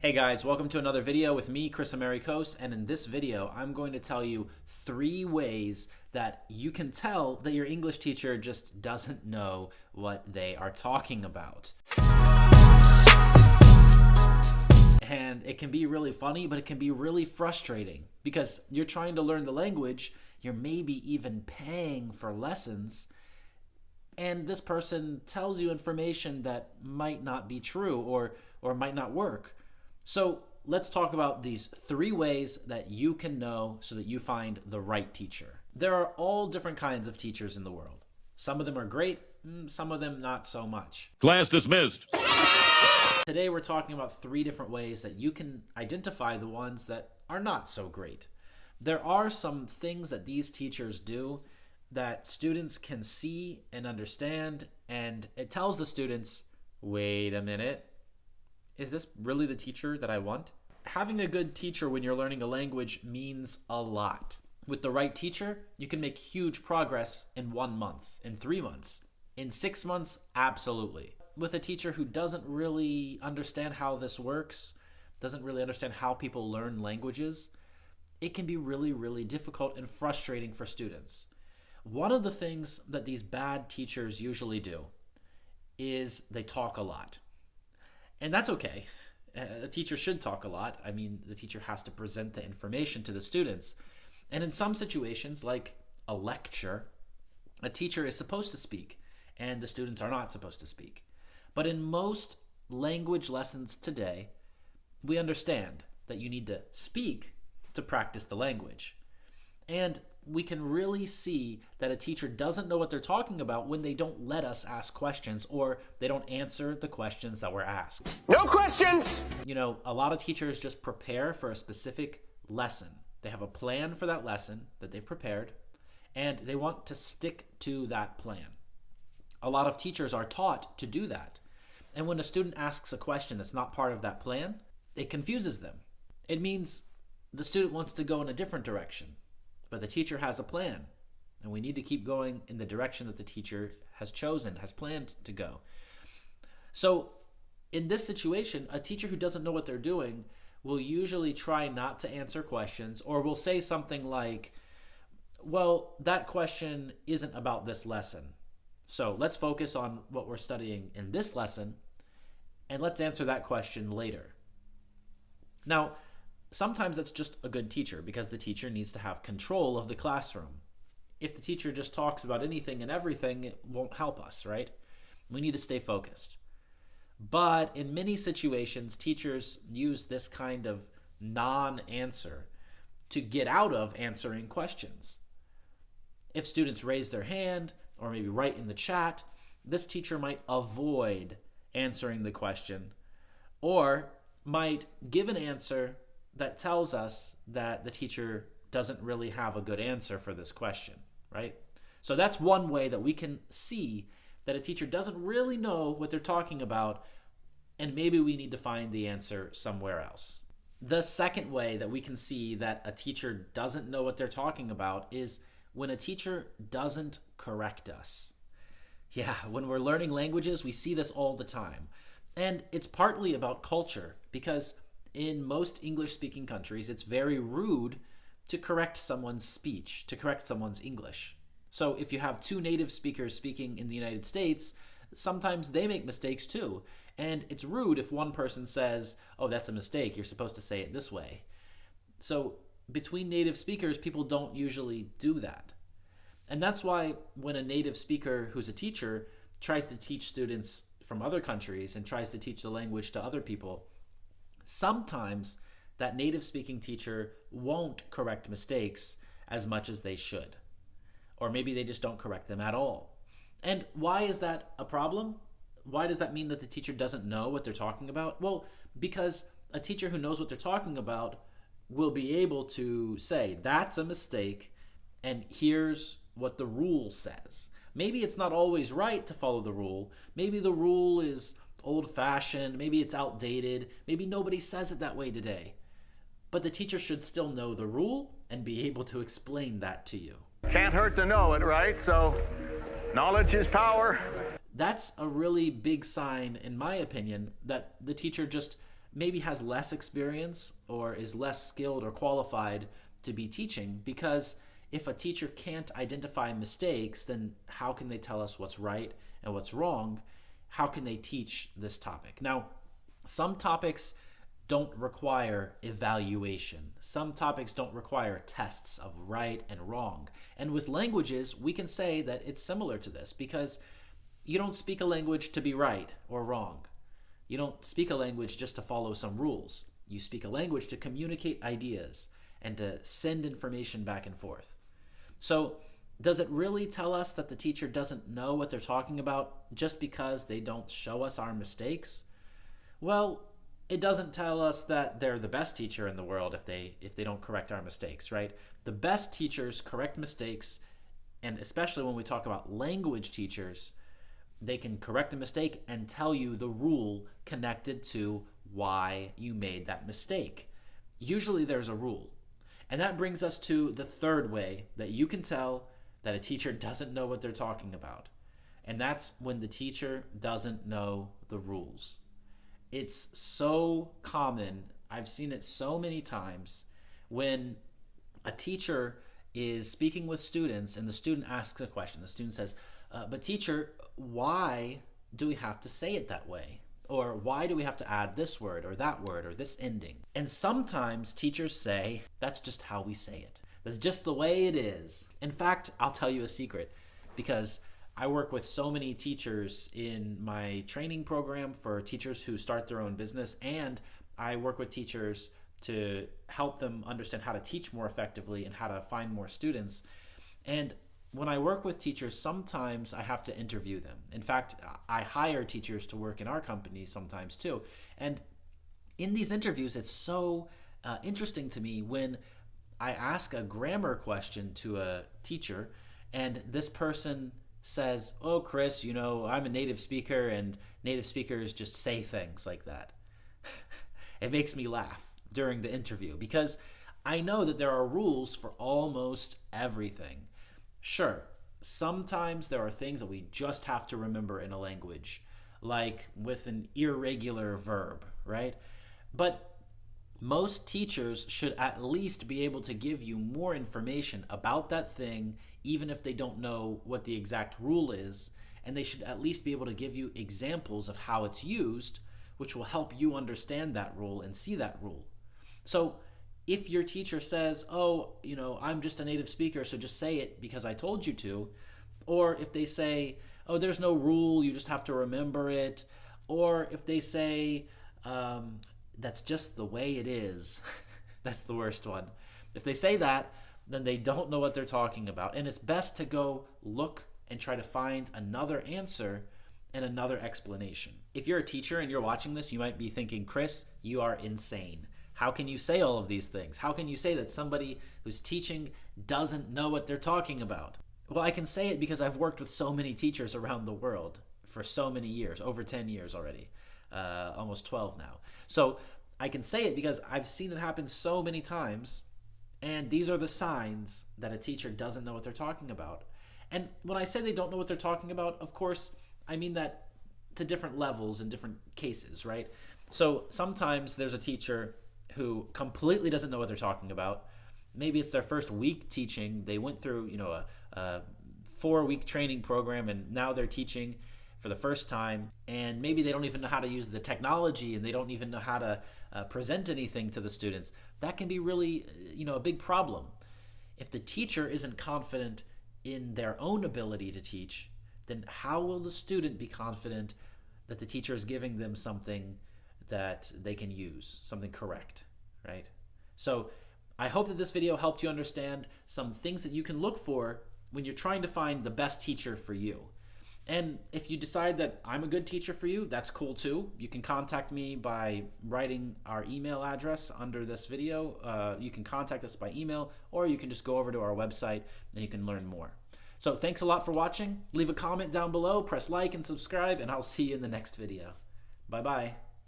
Hey guys, welcome to another video with me, Kris Amerikos, and in this video, I'm going to tell you 3 ways that you can tell that your English teacher just doesn't know what they are talking about. And it can be really funny, but it can be really frustrating because you're trying to learn the language, you're maybe even paying for lessons, and this person tells you information that might not be true or might not work. So let's talk about these 3 ways that you can know so that you find the right teacher. There are all different kinds of teachers in the world. Some of them are great, some of them not so much. Class dismissed. Today we're talking about 3 different ways that you can identify the ones that are not so great. There are some things that these teachers do that students can see and understand, and it tells the students, wait a minute, is this really the teacher that I want? Having a good teacher when you're learning a language means a lot. With the right teacher, you can make huge progress in 1 month, in 3 months, in 6 months, absolutely. With a teacher who doesn't really understand how this works, doesn't really understand how people learn languages, it can be really, really difficult and frustrating for students. One of the things that these bad teachers usually do is they talk a lot. And that's okay. A teacher should talk a lot. I mean, the teacher has to present the information to the students. And in some situations, like a lecture, a teacher is supposed to speak, and the students are not supposed to speak. But in most language lessons today, we understand that you need to speak to practice the language. And we can really see that a teacher doesn't know what they're talking about when they don't let us ask questions or they don't answer the questions that we're asked. No questions! You know, a lot of teachers just prepare for a specific lesson. They have a plan for that lesson that they've prepared, and they want to stick to that plan. A lot of teachers are taught to do that. And when a student asks a question that's not part of that plan, it confuses them. It means the student wants to go in a different direction. But the teacher has a plan, and we need to keep going in the direction that the teacher has chosen, has planned to go. So in this situation, a teacher who doesn't know what they're doing will usually try not to answer questions, or will say something like, well, that question isn't about this lesson. So let's focus on what we're studying in this lesson, and let's answer that question later. Now, sometimes that's just a good teacher because the teacher needs to have control of the classroom. If the teacher just talks about anything and everything, it won't help us, right? We need to stay focused. But in many situations, teachers use this kind of non-answer to get out of answering questions. If students raise their hand or maybe write in the chat, this teacher might avoid answering the question or might give an answer that tells us that the teacher doesn't really have a good answer for this question, right? So that's one way that we can see that a teacher doesn't really know what they're talking about, and maybe we need to find the answer somewhere else. The second way that we can see that a teacher doesn't know what they're talking about is when a teacher doesn't correct us. Yeah, when we're learning languages, we see this all the time. And it's partly about culture, because in most English-speaking countries, it's very rude to correct someone's speech, to correct someone's English. So if you have 2 native speakers speaking in the United States, sometimes they make mistakes too. And it's rude if one person says, oh, that's a mistake, you're supposed to say it this way. So between native speakers, people don't usually do that. And that's why when a native speaker who's a teacher tries to teach students from other countries and tries to teach the language to other people, sometimes that native speaking teacher won't correct mistakes as much as they should. Or maybe they just don't correct them at all. And why is that a problem? Why does that mean that the teacher doesn't know what they're talking about? Well, because a teacher who knows what they're talking about will be able to say, that's a mistake, and here's what the rule says. Maybe it's not always right to follow the rule. Maybe the rule is old-fashioned, maybe it's outdated, maybe nobody says it that way today. But the teacher should still know the rule and be able to explain that to you. Can't hurt to know it, right? So, knowledge is power. That's a really big sign, in my opinion, that the teacher just maybe has less experience or is less skilled or qualified to be teaching, because if a teacher can't identify mistakes, then how can they tell us what's right and what's wrong? How can they teach this topic? Now, some topics don't require evaluation. Some topics don't require tests of right and wrong. And with languages, we can say that it's similar to this, because you don't speak a language to be right or wrong. You don't speak a language just to follow some rules. You speak a language to communicate ideas and to send information back and forth. So, does it really tell us that the teacher doesn't know what they're talking about just because they don't show us our mistakes? Well, it doesn't tell us that they're the best teacher in the world if they don't correct our mistakes, right? The best teachers correct mistakes, and especially when we talk about language teachers, they can correct a mistake and tell you the rule connected to why you made that mistake. Usually there's a rule. And that brings us to the third way that you can tell that a teacher doesn't know what they're talking about. And that's when the teacher doesn't know the rules. It's so common. I've seen it so many times when a teacher is speaking with students and the student asks a question. The student says, but teacher, why do we have to say it that way? Or why do we have to add this word or that word or this ending? And sometimes teachers say, that's just how we say it. That's just the way it is. In fact, I'll tell you a secret, because I work with so many teachers in my training program for teachers who start their own business, and I work with teachers to help them understand how to teach more effectively and how to find more students. And when I work with teachers, sometimes I have to interview them. In fact, I hire teachers to work in our company sometimes too. And in these interviews, it's so interesting to me when I ask a grammar question to a teacher and this person says, oh, Kris, I'm a native speaker and native speakers just say things like that. It makes me laugh during the interview because I know that there are rules for almost everything. Sure, sometimes there are things that we just have to remember in a language, like with an irregular verb, right? But most teachers should at least be able to give you more information about that thing, even if they don't know what the exact rule is, and they should at least be able to give you examples of how it's used, which will help you understand that rule and see that rule. So if your teacher says, oh, I'm just a native speaker, so just say it because I told you to, or if they say, oh, there's no rule, you just have to remember it, or if they say, that's just the way it is, that's the worst one. If they say that, then they don't know what they're talking about, and it's best to go look and try to find another answer and another explanation. If you're a teacher and you're watching this, you might be thinking, Kris, you are insane. How can you say all of these things? How can you say that somebody who's teaching doesn't know what they're talking about? Well, I can say it because I've worked with so many teachers around the world for so many years, over 10 years already, almost 12 now. So I can say it because I've seen it happen so many times, and these are the signs that a teacher doesn't know what they're talking about. And when I say they don't know what they're talking about, of course, I mean that to different levels in different cases, right? So sometimes there's a teacher who completely doesn't know what they're talking about. Maybe it's their first week teaching. They went through, a 4-week training program, and now they're teaching for the first time. And maybe they don't even know how to use the technology, and they don't even know how to present anything to the students. That can be really, a big problem. If the teacher isn't confident in their own ability to teach, then how will the student be confident that the teacher is giving them something that they can use, something correct, right? So I hope that this video helped you understand some things that you can look for when you're trying to find the best teacher for you. And if you decide that I'm a good teacher for you, that's cool too. You can contact me by writing our email address under this video. You can contact us by email, or you can just go over to our website and you can learn more. So thanks a lot for watching. Leave a comment down below, press like and subscribe, and I'll see you in the next video. Bye-bye.